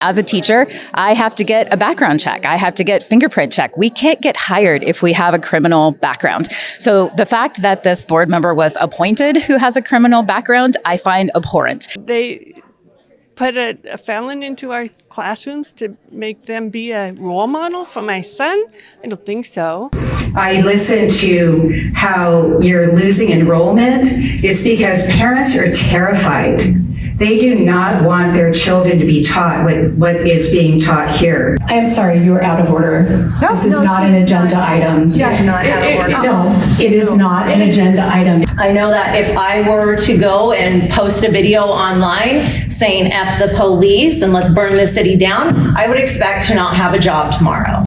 As a teacher, I have to get a background check. I have to get fingerprint check. We can't get hired if we have a criminal background. So the fact that this board member was appointed who has a criminal background, I find abhorrent. They put a felon into our classrooms to make them be a role model for my son? I don't think so. I listened to how you're losing enrollment. It's because parents are terrified. They do not want their children to be taught what is being taught here. I am sorry, you are out of order. This is not an agenda item. She is not out of order. No, it is not an agenda item. I know that if I were to go and post a video online saying F the police and let's burn the city down, I would expect to not have a job tomorrow.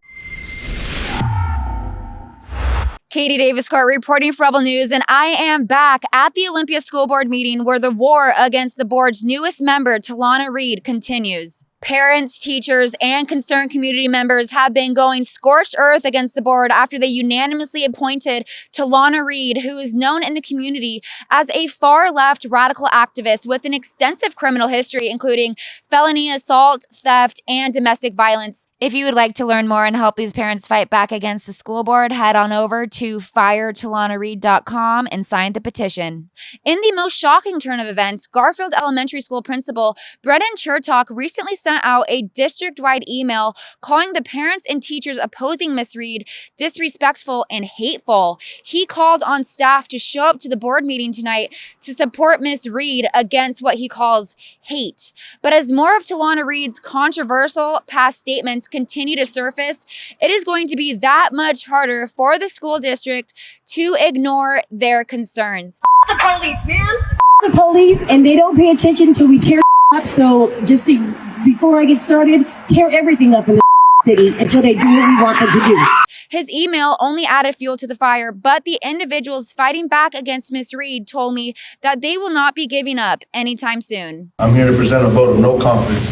Katie Daviscourt reporting for Rebel News, and I am back at the Olympia School Board meeting where the war against the board's newest member, Talauna Reed, continues. Parents, teachers, and concerned community members have been going scorched earth against the board after they unanimously appointed Talauna Reed, who is known in the community as a far-left radical activist with an extensive criminal history, including felony assault, theft, and domestic violence. If you would like to learn more and help these parents fight back against the school board, head on over to firetalaunareed.com and sign the petition. In the most shocking turn of events, Garfield Elementary School principal Brennan Chertok recently sent out a district-wide email calling the parents and teachers opposing Miss Reed disrespectful and hateful. He called on staff to show up to the board meeting tonight to support Miss Reed against what he calls hate. But as more of Talauna Reed's controversial past statements continue to surface, it is going to be that much harder for the school district to ignore their concerns. The police, man. The police, and they don't pay attention until we tear up. So just see, before I get started, tear everything up in the city until they do what we want them to do. His email only added fuel to the fire, but the individuals fighting back against Miss Reed told me that they will not be giving up anytime soon. I'm here to present a vote of no confidence,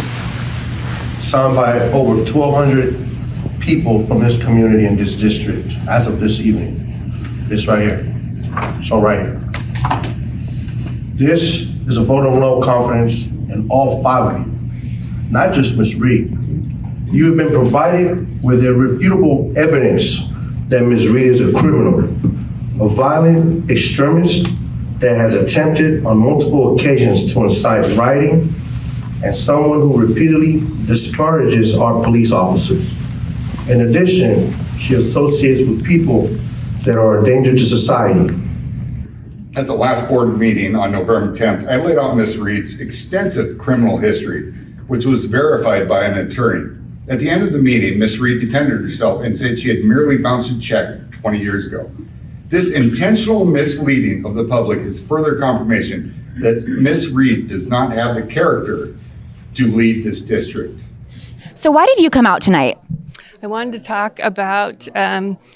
signed by over 1,200 people from this community in this district as of this evening. This right here. So right here. This is a vote of no confidence in all 5 of you, not just Ms. Reed. You have been provided with irrefutable evidence that Ms. Reed is a criminal, a violent extremist that has attempted on multiple occasions to incite rioting, and someone who repeatedly disparages our police officers. In addition, she associates with people that are a danger to society. At the last board meeting on November 10th, I laid out Ms. Reed's extensive criminal history, which was verified by an attorney. At the end of the meeting, Ms. Reed defended herself and said she had merely bounced a check 20 years ago. This intentional misleading of the public is further confirmation that Ms. Reed does not have the character to lead this district. So why did you come out tonight? I wanted to talk about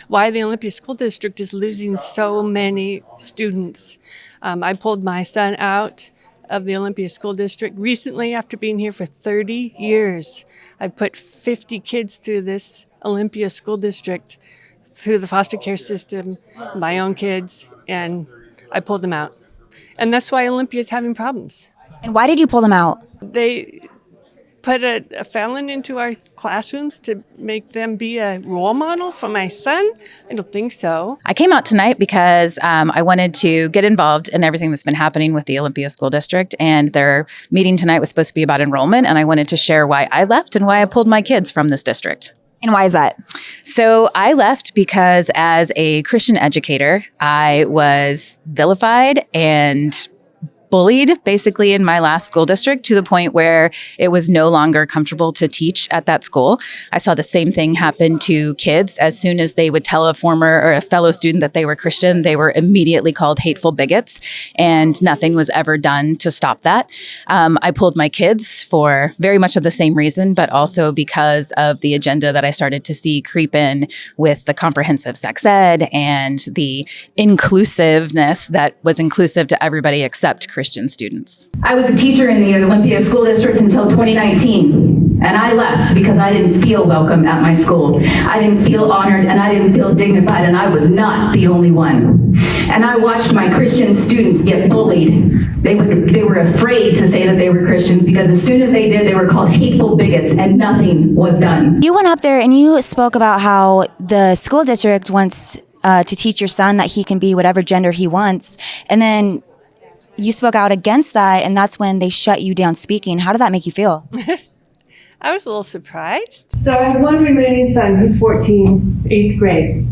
why the Olympia School District is losing so many students. I pulled my son out of the Olympia School District recently after being here for 30 years. I put 50 kids through this Olympia School District, through the foster care system, my own kids, and I pulled them out. And that's why Olympia is having problems. And why did you pull them out? They put a felon into our classrooms to make them be a role model for my son? I don't think so. I came out tonight because I wanted to get involved in everything that's been happening with the Olympia School District, and their meeting tonight was supposed to be about enrollment, and I wanted to share why I left and why I pulled my kids from this district. And why is that? So I left because as a Christian educator, I was vilified and bullied basically in my last school district to the point where it was no longer comfortable to teach at that school. I saw the same thing happen to kids. As soon as they would tell a former or a fellow student that they were Christian, they were immediately called hateful bigots, and nothing was ever done to stop that. I pulled my kids for very much of the same reason, but also because of the agenda that I started to see creep in with the comprehensive sex ed and the inclusiveness that was inclusive to everybody except Christian students. I was a teacher in the Olympia School District until 2019, and I left because I didn't feel welcome at my school. I didn't feel honored, and I didn't feel dignified, and I was not the only one. And I watched my Christian students get bullied. They were afraid to say that they were Christians because as soon as they did, they were called hateful bigots, and nothing was done. You went up there and you spoke about how the school district wants to teach your son that he can be whatever gender he wants. And then you spoke out against that, and that's when they shut you down speaking. How did that make you feel? I was a little surprised. So I have one remaining son who's 14, 8th grade.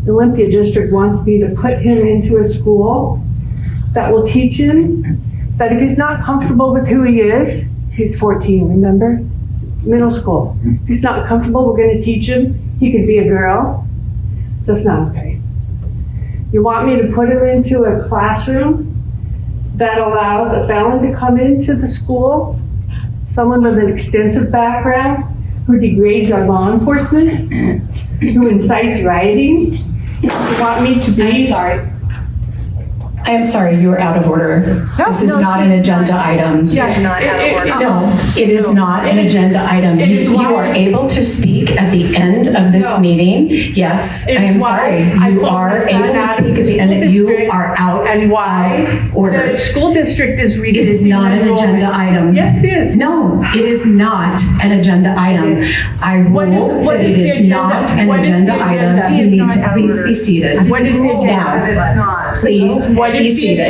The Olympia District wants me to put him into a school that will teach him that if he's not comfortable with who he is, he's 14, remember? Middle school. If he's not comfortable, we're going to teach him he could be a girl. That's not okay. You want me to put him into a classroom that allows a felon to come into the school, someone with an extensive background, who degrades our law enforcement, who incites rioting. You want me to be... I am sorry, you are out of order. This is not an agenda item. She's not out of order. No, it is not an agenda item. You are able to speak at the end of this meeting. Yes, I am sorry. You are able to speak at the end. You are out and why of order. The school district is reading. It is not an agenda item. Yes, it is. No, it is not an agenda item. I rule that it is not an agenda item. You need to please be seated. What is the agenda? Now, please be seated.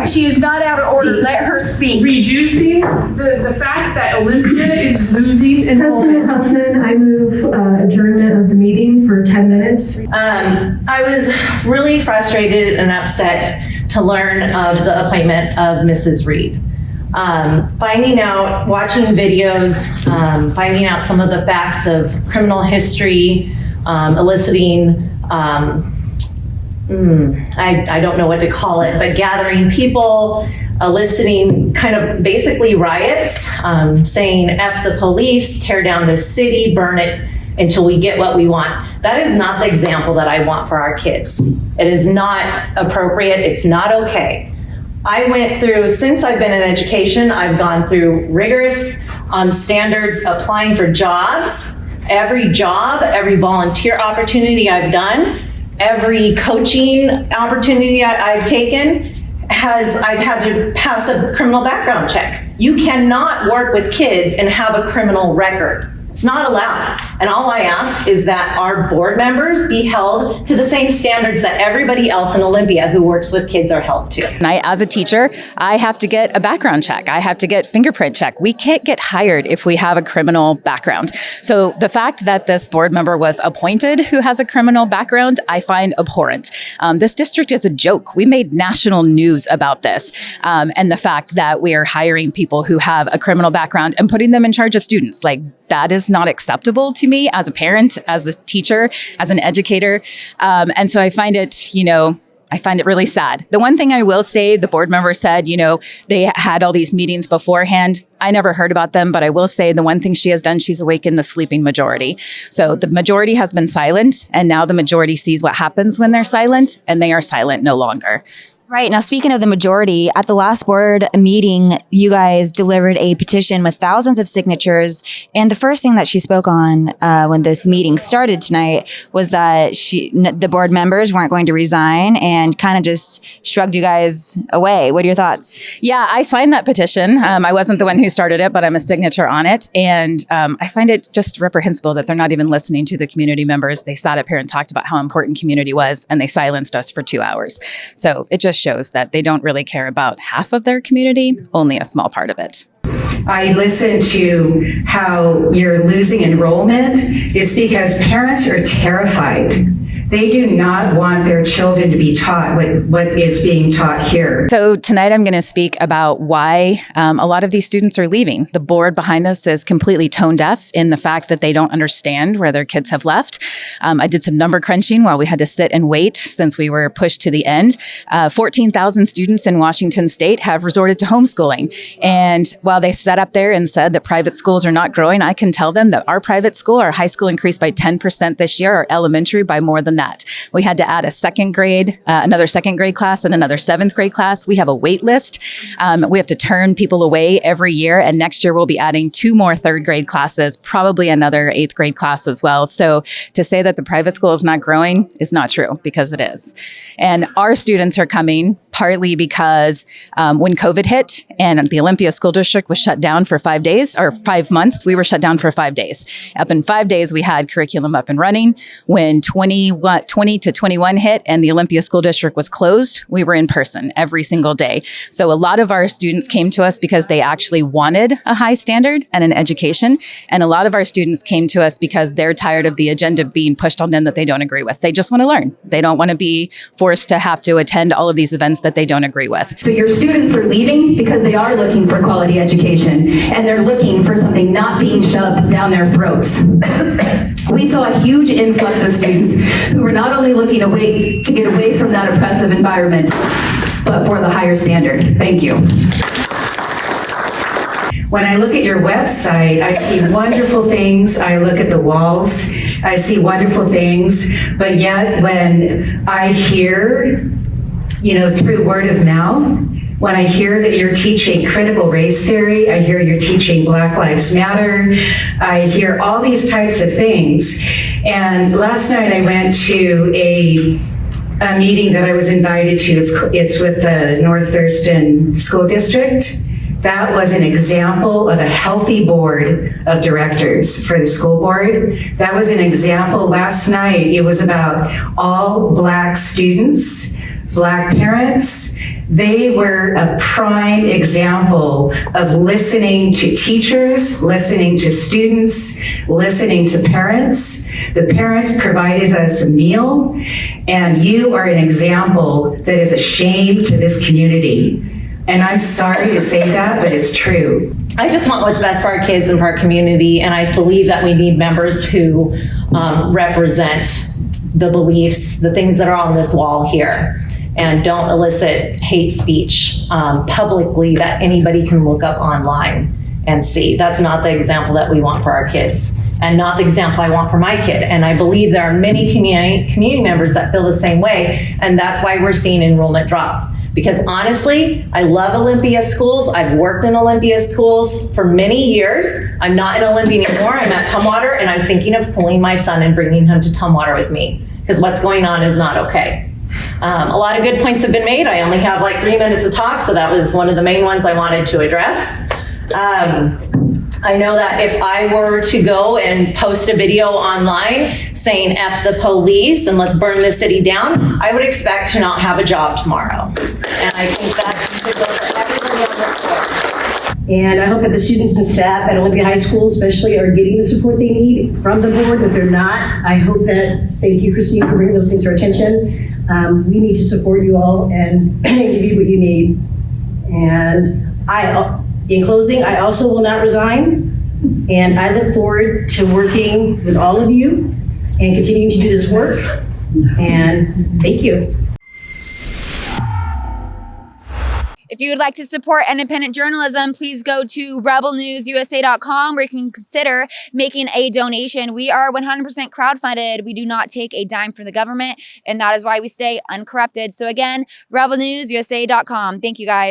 She is not out of order. Let her speak. Reducing the fact that Olympia is losing President Huffman, I move adjournment of the meeting for 10 minutes. I was really frustrated and upset to learn of the appointment of Mrs. Reed. Finding out, watching videos, finding out some of the facts of criminal history, eliciting, I don't know what to call it, but gathering people, eliciting kind of basically riots, saying F the police, tear down this city, burn it until we get what we want. That is not the example that I want for our kids. It is not appropriate. It's not okay. I went through, since I've been in education, I've gone through rigorous standards applying for jobs. Every job, every volunteer opportunity I've done, every coaching opportunity I've taken, I've had to pass a criminal background check. You cannot work with kids and have a criminal record. It's not allowed. And all I ask is that our board members be held to the same standards that everybody else in Olympia who works with kids are held to. And as a teacher, I have to get a background check. I have to get fingerprint check. We can't get hired if we have a criminal background. So the fact that this board member was appointed who has a criminal background, I find abhorrent. This district is a joke. We made national news about this. And the fact that we are hiring people who have a criminal background and putting them in charge of students, like that is not acceptable to me as a parent, as a teacher, as an educator. And so I find it, I find it really sad. The one thing I will say, the board member said, they had all these meetings beforehand. I never heard about them, but I will say the one thing she has done, she's awakened the sleeping majority. So the majority has been silent, and now the majority sees what happens when they're silent, and they are silent no longer. Right. Now, speaking of the majority, at the last board meeting, you guys delivered a petition with thousands of signatures. And the first thing that she spoke on when this meeting started tonight was that the board members weren't going to resign and kind of just shrugged you guys away. What are your thoughts? Yeah, I signed that petition. I wasn't the one who started it, but I'm a signature on it. And I find it just reprehensible that they're not even listening to the community members. They sat up here and talked about how important community was, and they silenced us for 2 hours. So it just shows that they don't really care about half of their community, only a small part of it. I listened to how you're losing enrollment. It's because parents are terrified. They do not want their children to be taught what is being taught here. So tonight I'm going to speak about why a lot of these students are leaving. The board behind us is completely tone deaf in the fact that they don't understand where their kids have left. I did some number crunching while we had to sit and wait since we were pushed to the end. 14,000 students in Washington State have resorted to homeschooling. And while they sat up there and said that private schools are not growing, I can tell them that our private school, our high school increased by 10% this year, our elementary by more than that. We had to add a second grade, another second grade class and another seventh grade class. We have a wait list. We have to turn people away every year. And next year we'll be adding 2 more third grade classes, probably another 8th grade class as well. So to say that the private school is not growing is not true, because it is. And our students are coming partly because when COVID hit and the Olympia School District was shut down for 5 days or 5 months, we were shut down for 5 days. Up in 5 days, we had curriculum up and running. When 20 to 21 hit and the Olympia School District was closed, we were in person every single day. So a lot of our students came to us because they actually wanted a high standard and an education. And a lot of our students came to us because they're tired of the agenda being pushed on them that they don't agree with. They just want to learn. They don't want to be forced to have to attend all of these events that they don't agree with. So your students are leaving because they are looking for quality education, and they're looking for something not being shoved down their throats. We saw a huge influx of students who were not only looking to get away from that oppressive environment, but for the higher standard. Thank you. When I look at your website, I see wonderful things. I look at the walls, I see wonderful things, but yet when I hear, through word of mouth, when I hear that you're teaching critical race theory, I hear you're teaching Black Lives Matter, I hear all these types of things. And last night I went to a meeting that I was invited to. It's with the North Thurston School District. That was an example of a healthy board of directors for the school board. That was an example last night. It was about all Black students, Black parents. They were a prime example of listening to teachers, listening to students, listening to parents. The parents provided us a meal, and you are an example that is a shame to this community. And I'm sorry to say that, but it's true. I just want what's best for our kids and for our community, and I believe that we need members who represent the beliefs, the things that are on this wall here, and don't elicit hate speech publicly that anybody can look up online and see. That's not the example that we want for our kids, and not the example I want for my kid. And I believe there are many community members that feel the same way, and that's why we're seeing enrollment drop. Because honestly, I love Olympia schools. I've worked in Olympia schools for many years. I'm not in Olympia anymore. I'm at Tumwater, and I'm thinking of pulling my son and bringing him to Tumwater with me, because what's going on is not okay. A lot of good points have been made. I only have like 3 minutes to talk, so that was one of the main ones I wanted to address. I know that if I were to go and post a video online saying F the police and let's burn the city down, I would expect to not have a job tomorrow. And I think that should go for everybody on this board. And I hope that the students and staff at Olympia High School especially are getting the support they need from the board. If they're not, I hope that, thank you, Christine, for bringing those things to our attention. We need to support you all and give you what you need. And in closing, I also will not resign, and I look forward to working with all of you and continuing to do this work, and thank you. If you would like to support independent journalism, please go to rebelnewsusa.com where you can consider making a donation. We are 100% crowdfunded. We do not take a dime from the government, and that is why we stay uncorrupted. So again, rebelnewsusa.com. Thank you guys.